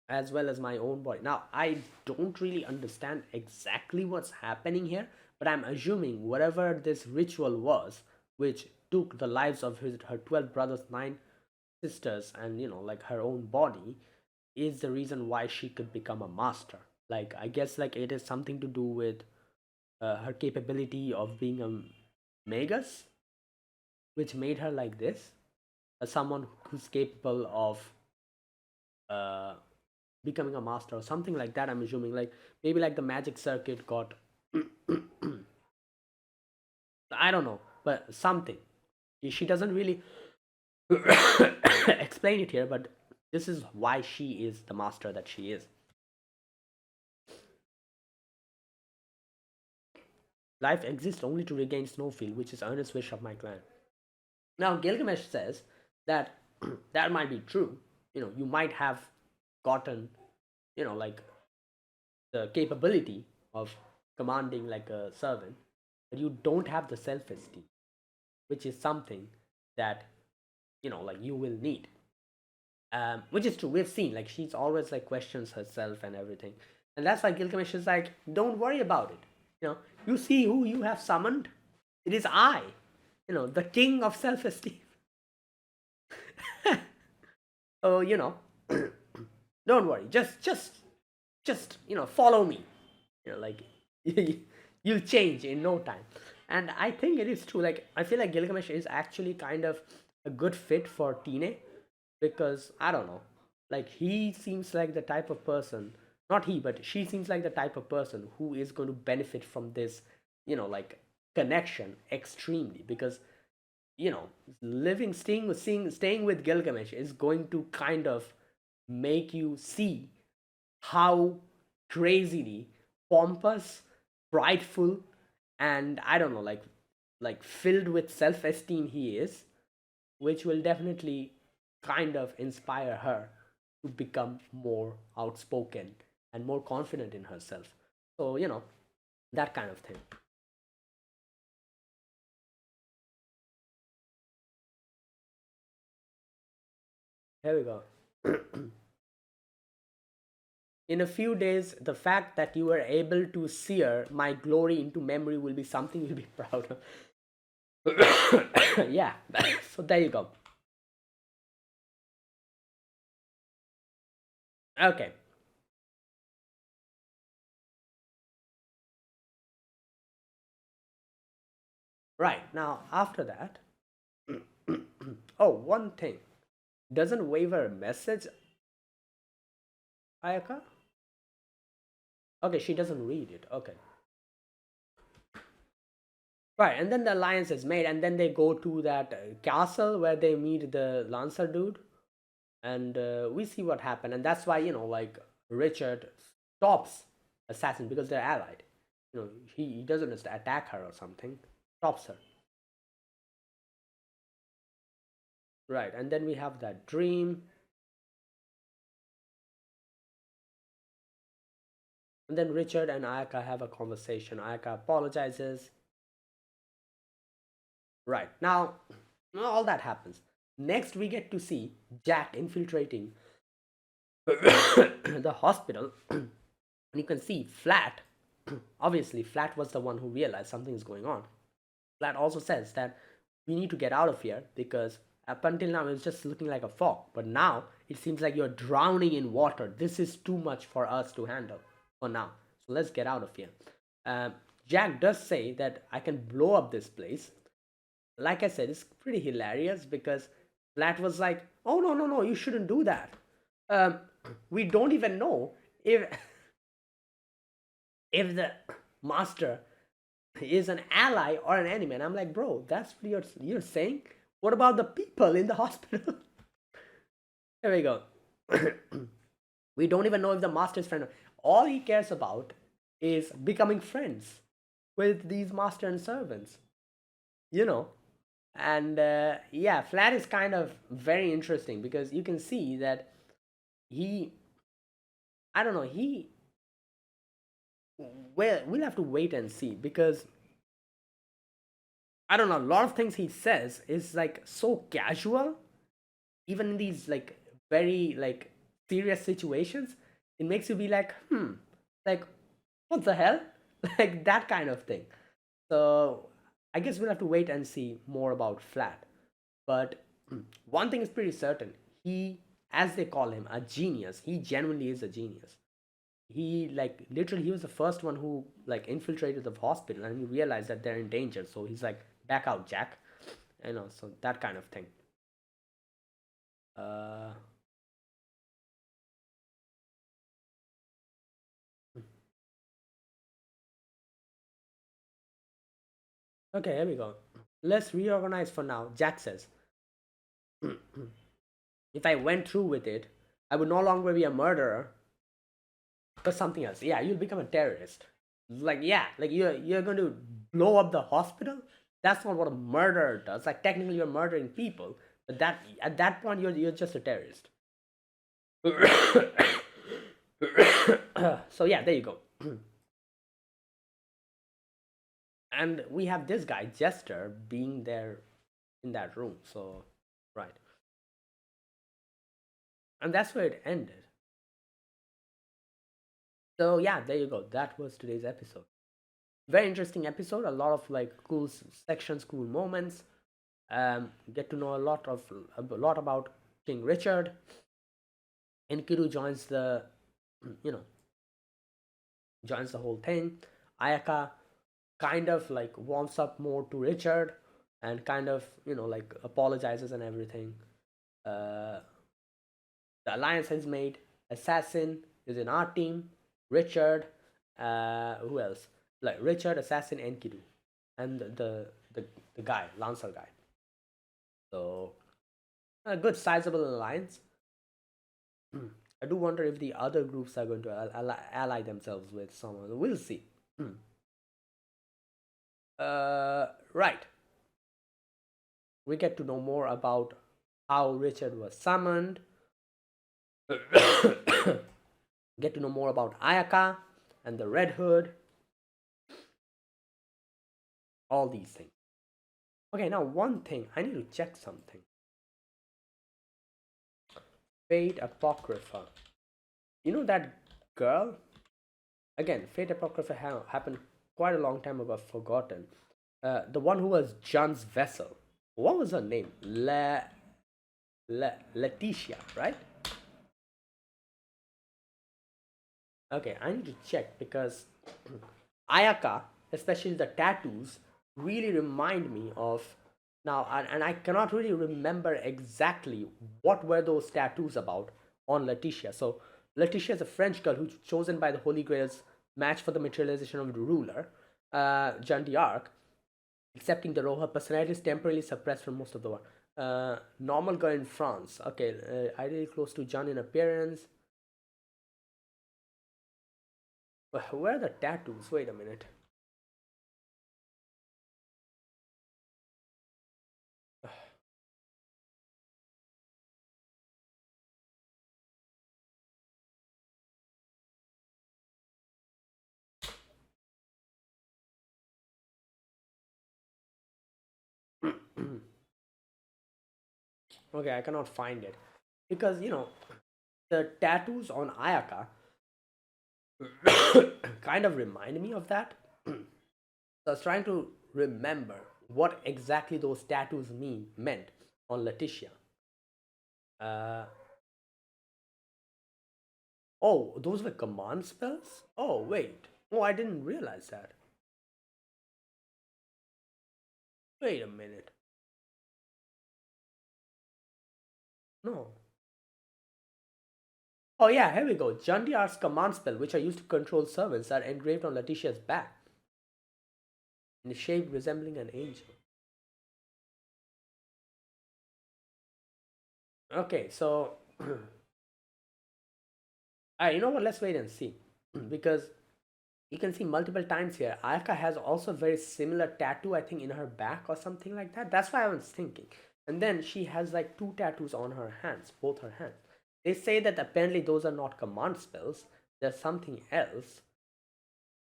as well as my own boy. Now, I don't really understand exactly what's happening here, but I'm assuming whatever this ritual was, which took the lives of her 12 brothers, 9 sisters, and like her own body, is the reason why she could become a master. Like, I guess, like, it is something to do with her capability of being a magus, which made her like this, as someone who's capable of uh, becoming a master or something like that. I'm assuming, like, maybe like the magic circuit got I don't know, but something. She doesn't really explain it here, but this is why she is the master that she is. Life exists only to regain Snowfield, which is earnest wish of my clan. Now, Gilgamesh says that that might be true. You might have gotten, like, the capability of commanding like a servant, but you don't have the self-esteem, which is something that like you will need. Which is true. We've seen like she's always like questions herself and everything, and that's why Gilgamesh is like, don't worry about it. You see who you have summoned. It is I, the king of self-esteem. So don't worry. Just follow me. Like you'll change in no time. And I think it is true. Like I feel like Gilgamesh is actually kind of a good fit for Tine, because I don't know, like he seems like the type of person, not he, but she seems like the type of person who is going to benefit from this, like connection extremely, because living staying with Gilgamesh is going to kind of make you see how crazily pompous, prideful, and I don't know, like filled with self-esteem he is, which will definitely kind of inspire her to become more outspoken and more confident in herself. So, that kind of thing. Here we go. In a few days, the fact that you were able to sear my glory into memory will be something you'll be proud of. Yeah, so there you go. Okay, right. Now, after that, oh, one thing. Doesn't Waver message Ayaka? Okay, she doesn't read it. Okay. Right, and then the alliance is made, and then they go to that castle where they meet the Lancer dude, and we see what happened. And that's why, like, Richard stops Assassin because they're allied. He doesn't just attack her or something, stops her. Right, and then we have that dream, and then Richard and Ayaka have a conversation. Ayaka apologizes. Right, now all that happens. Next, we get to see Jack infiltrating the hospital, and you can see Flat. Obviously, Flat was the one who realized something is going on. Flat also says that we need to get out of here because up until now it's just looking like a fog, but now it seems like you're drowning in water. This is too much for us to handle for now. So let's get out of here. Um, Jack does say that I can blow up this place. Like I said, it's pretty hilarious because Flat was like, "Oh no, no, no, you shouldn't do that. Um, we don't even know if the master is an ally or an enemy." And I'm like, bro, that's what you're saying. What about the people in the hospital? There we go. We don't even know if the master is friend. All he cares about is becoming friends with these master and servants. You know, and yeah, Flat is kind of very interesting because you can see that he, I don't know, he, well, we'll have to wait and see because I don't know, a lot of things he says is like so casual, even in these like very like serious situations. It makes you be like, like what the hell? Like that kind of thing. So I guess we'll have to wait and see more about Flat. But one thing is pretty certain. He, as they call him, a genius. He genuinely is a genius. He like literally he was the first one who like infiltrated the hospital and he realized that they're in danger. So he's like, back out, Jack. So that kind of thing. Uh, okay, here we go. Let's reorganize for now. Jack says, if I went through with it, I would no longer be a murderer, but something else. Yeah, you'll become a terrorist. Like, yeah, like you're going to blow up the hospital. That's not what a murderer does. Like, technically, you're murdering people, but that at that point, you're just a terrorist. So yeah, there you go. And we have this guy Jester being there in that room. So right, and that's where it ended. So yeah, there you go. That was today's episode. Very interesting episode. A lot of like cool sections, cool moments. Get to know a lot about King Richard. Enkidu joins the you know joins the whole thing. Ayaka kind of like warms up more to Richard and kind of like apologizes and everything. Uh, the alliance is made. Assassin is in our team. Richard, who else? Like Richard, Assassin, Enkidu, and the guy Lancer guy. So a good sizable alliance. I do wonder if the other groups are going to ally themselves with someone. We'll see. Right. We get to know more about how Richard was summoned. Get to know more about Ayaka and the Red Hood. All these things. Okay, now one thing. I need to check something. Fate Apocrypha. You know that girl? Again, Fate Apocrypha happened quite a long time ago. I've forgotten. The one who was John's vessel. What was her name? Letitia, right? Okay, I need to check because Ayaka, especially the tattoos, really remind me of now, and I cannot really remember exactly what were those tattoos about on Letitia. So Letitia is a French girl who's chosen by the Holy Grail's match for the materialization of the ruler, Jeanne d'Arc, accepting the role. Her personality is temporarily suppressed for most of the war. Normal girl in France. Okay, ideally close to Jeanne in appearance. Where are the tattoos? Wait a minute. Okay, I cannot find it because the tattoos on Ayaka kind of remind me of that. So I was trying to remember what exactly those tattoos meant on Letitia. Uh, oh, those were command spells. Oh wait, oh I didn't realize that. Wait a minute. No. Oh yeah, here we go. Jandiar's command spell, which are used to control servants, are engraved on Letitia's back in a shape resembling an angel. Okay, so you know what? Let's wait and see, because you can see multiple times here. Ayaka has also a very similar tattoo, I think, in her back or something like that. That's why I was thinking. And then she has like two tattoos on her hands, both her hands. They say that apparently those are not command spells. There's something else.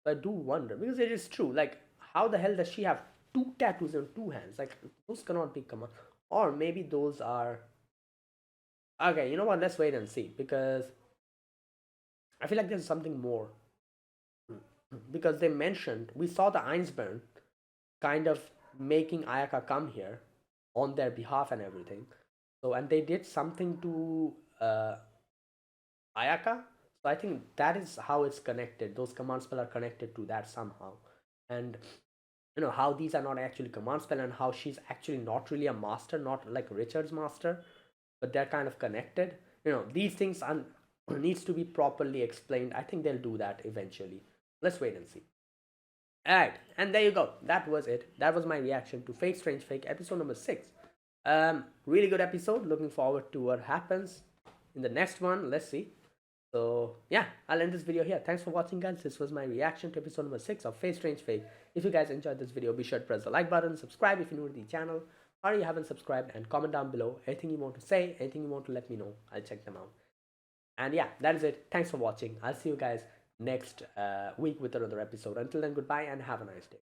I do wonder because it is true. Like, how the hell does she have two tattoos on two hands? Like, those cannot be command. Or maybe those are. Okay, you know what? Let's wait and see because I feel like there's something more. Because they mentioned we saw the Einsburn kind of making Ayaka come here on their behalf and everything. So and they did something to Ayaka. So I think that is how it's connected. Those command spell are connected to that somehow, and how these are not actually command spell and how she's actually not really a master, not like Richard's master, but they're kind of connected. These things needs to be properly explained. I think they'll do that eventually. Let's wait and see. Alright, and there you go. That was it. That was my reaction to Fake Strange Fake episode number 6. Really good episode. Looking forward to what happens in the next one. Let's see. So yeah, I'll end this video here. Thanks for watching, guys. This was my reaction to episode number 6 of Fake Strange Fake. If you guys enjoyed this video, be sure to press the like button, subscribe if you're new to the channel, or you haven't subscribed, and comment down below anything you want to say, anything you want to let me know. I'll check them out. And yeah, that is it. Thanks for watching. I'll see you guys next week with another episode. Until then, goodbye and have a nice day.